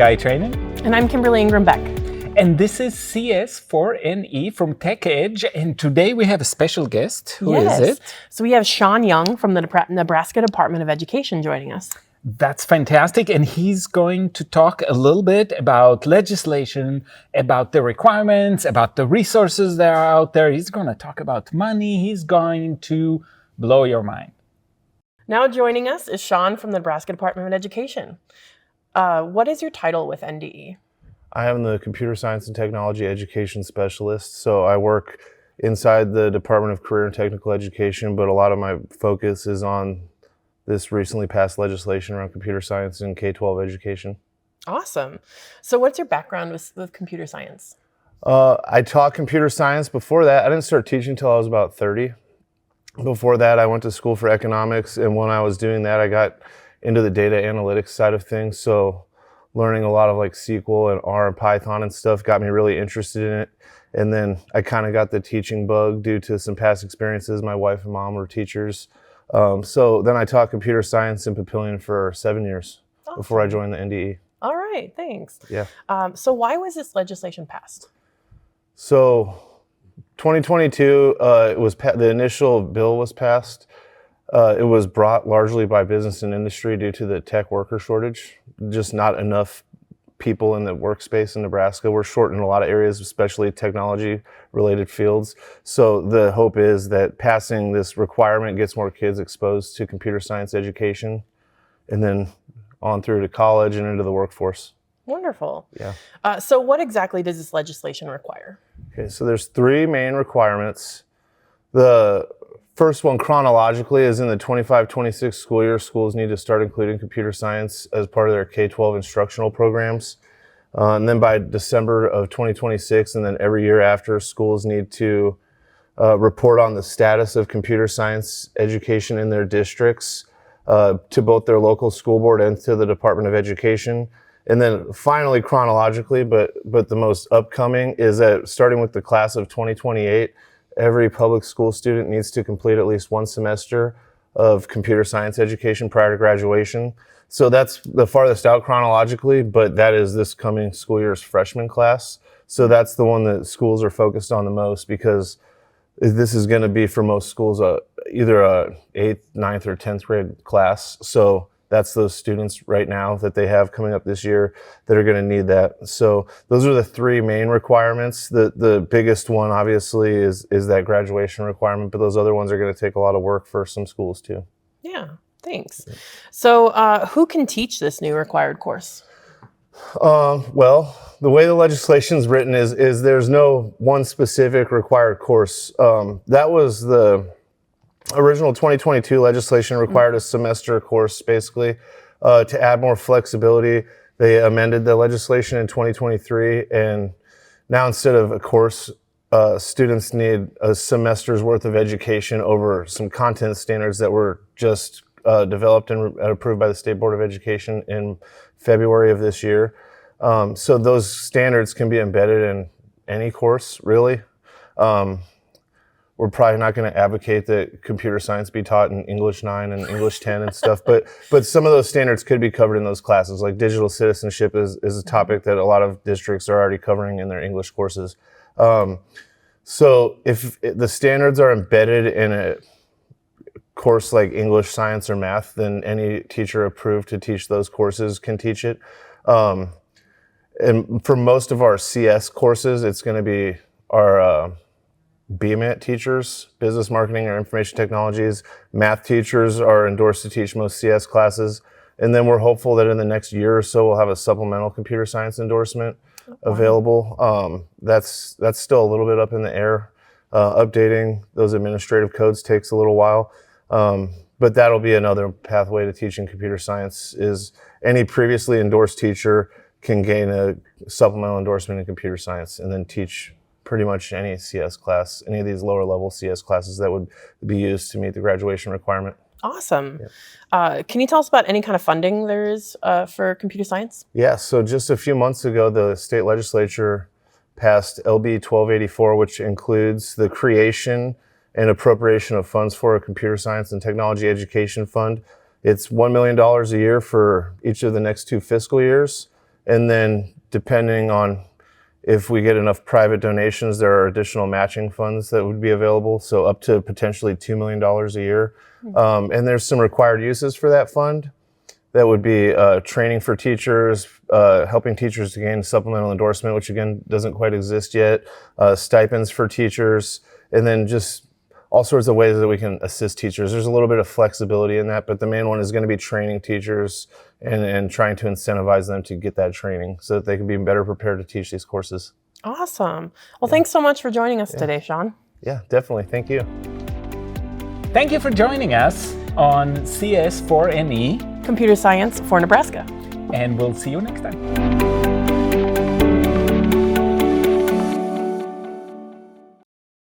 Guy Trainin. And I'm Kimberly Ingraham-Beck. And this is CS4NE from Tech Edge. And today we have a special guest. Who is it? So we have Shaun Young from the Nebraska Department of Education joining us. That's fantastic. And he's going to talk a little bit about legislation, about the requirements, about the resources that are out there. He's going to talk about money. He's going to blow your mind. Now joining us is Shaun from the Nebraska Department of Education. What is your title with NDE? I am the Computer Science and Technology Education Specialist. So I work inside the Department of Career and Technical Education, but a lot of my focus is on this recently passed legislation around computer science and K-12 education. Awesome. So what's your background with computer science? I taught computer science. Before that, I didn't start teaching until I was about 30. Before that, I went to school for economics, and when I was doing that, I got into the data analytics side of things. So learning a lot of like SQL and R and Python and stuff got me really interested in it. And then I kind of got the teaching bug due to some past experiences. My wife and mom were teachers. So then I taught computer science in Papillion for 7 years before I joined the NDE. All right, thanks. Yeah. So why was this legislation passed? So 2022, the initial bill was passed. It was brought largely by business and industry due to the tech worker shortage. Just not enough people in the workspace in Nebraska. We're short in a lot of areas, especially technology-related fields. So the hope is that passing this requirement gets more kids exposed to computer science education, and then on through to college and into the workforce. Wonderful. Yeah. So what exactly does this legislation require? Okay, so there's three main requirements. The first one chronologically is in the 25-26 school year, schools need to start including computer science as part of their K-12 instructional programs. And then by December of 2026, and then every year after, schools need to report on the status of computer science education in their districts to both their local school board and to the Department of Education. And then finally, chronologically, but the most upcoming is that starting with the class of 2028, every public school student needs to complete at least one semester of computer science education prior to graduation. So that's the farthest out chronologically, but that is this coming school year's freshman class. So that's the one that schools are focused on the most, because this is going to be for most schools either a 8th, 9th, or 10th grade class. So that's those students right now that they have coming up this year that are going to need that. So those are the three main requirements. The biggest one obviously is that graduation requirement, but those other ones are going to take a lot of work for some schools too. Yeah, thanks. So who can teach this new required course? Well, the way the legislation is written is there's no one specific required course. That was the original 2022 legislation required a semester course, basically. To add more flexibility, they amended the legislation in 2023, and now instead of a course, students need a semester's worth of education over some content standards that were just developed and approved by the State Board of Education in February of this year. So those standards can be embedded in any course, really. We're probably not going to advocate that computer science be taught in English 9 and English 10 and stuff, but some of those standards could be covered in those classes. Like digital citizenship is a topic that a lot of districts are already covering in their English courses. So if the standards are embedded in a course like English, science, or math, then any teacher approved to teach those courses can teach it. And for most of our CS courses, it's going to be our BMAT teachers, business marketing or information technologies. Math teachers are endorsed to teach most CS classes. And then we're hopeful that in the next year or so, we'll have a supplemental computer science endorsement available. That's still a little bit up in the air. Updating those administrative codes takes a little while. But that'll be another pathway to teaching computer science, is any previously endorsed teacher can gain a supplemental endorsement in computer science and then teach pretty much any CS class, any of these lower level CS classes that would be used to meet the graduation requirement. Awesome. Yeah. Can you tell us about any kind of funding there is for computer science? Yeah, so just a few months ago, the state legislature passed LB 1284, which includes the creation and appropriation of funds for a computer science and technology education fund. It's $1 million a year for each of the next 2 fiscal years. And then depending on if we get enough private donations, there are additional matching funds that would be available. So up to potentially $2 million a year. And there's some required uses for that fund. That would be training for teachers, helping teachers to gain supplemental endorsement, which again doesn't quite exist yet, stipends for teachers, and then just all sorts of ways that we can assist teachers. There's a little bit of flexibility in that, but the main one is going to be training teachers and trying to incentivize them to get that training so that they can be better prepared to teach these courses. Awesome. Well, thanks so much for joining us today, Shaun. Yeah, definitely. Thank you. Thank you for joining us on CS4NE, Computer Science for Nebraska. and we'll see you next time.